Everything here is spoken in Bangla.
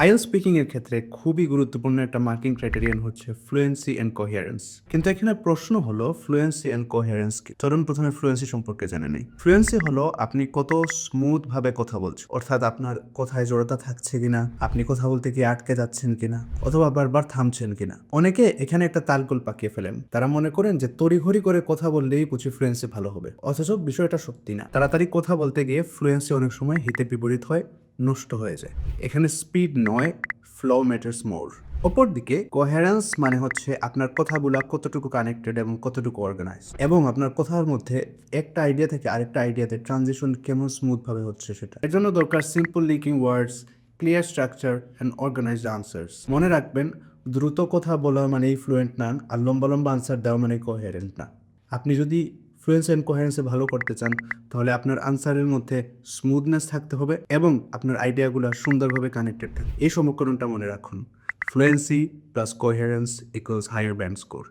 আইএলটিএস স্পিকিং এর ক্ষেত্রে খুবই গুরুত্বপূর্ণ একটা মার্কিং ক্রাইটেরিয়ান হচ্ছে ফ্লুয়েন্সি অ্যান্ড কোহেরেন্স। কিন্তু এখানে প্রশ্ন হলো ফ্লুয়েন্সি অ্যান্ড কোহেরেন্স কি? চলুন প্রথমে ফ্লুয়েন্সি সম্পর্কে জেনে নেই। ফ্লুয়েন্সি হলো আপনি কত স্মুথ ভাবে কথা বলছেন, অর্থাৎ আপনার কথায় জড়তা থাকছে কিনা, আপনি কথা বলতে গিয়ে আটকে যাচ্ছেন কিনা, অথবা বারবার থামছেন কিনা। অনেকে এখানে একটা তালগোল পাকিয়ে ফেলেন, তারা মনে করেন যে তড়িঘড়ি করে কথা বললেই বুঝি ফ্লুয়েন্সি ভালো হবে, অথচ বিষয়টা সত্যি না। তাড়াতাড়ি কথা বলতে গিয়ে ফ্লুয়েন্সি অনেক সময় হিতে বিপরীত হয়, নষ্ট হয়ে যায়। এখানে স্পিড নয়, ফ্লো ম্যাটার্স মোর। অপরদিকে কোহেরেন্স মানে হচ্ছে আপনার কথাগুলা কতটুকু কানেক্টেড এবং কতটুকু অর্গানাইজ, এবং আপনার কথার মধ্যে একটা আইডিয়া থেকে আরেকটা আইডিয়াতে ট্রানজিশন কেমন স্মুথ ভাবে হচ্ছে সেটা। এর জন্য দরকার simple linking words, clear structure and organised answers. মনে রাখবেন, দ্রুত কথা বলা মানেই ফ্লুয়েন্ট না, আর লম্বা লম্বা আনসার দেওয়া মানে কোহেরেন্ট না। আপনি যদি ফ্লুয়েন্সি অ্যান্ড কোহেরেন্সে ভালো করতে চান, তাহলে আপনার আনসারের মধ্যে স্মুথনেস থাকতে হবে এবং আপনার আইডিয়াগুলো সুন্দরভাবে কানেক্টেড থাকবে। এই সমীকরণটা মনে রাখুন: fluency plus coherence equals higher band score.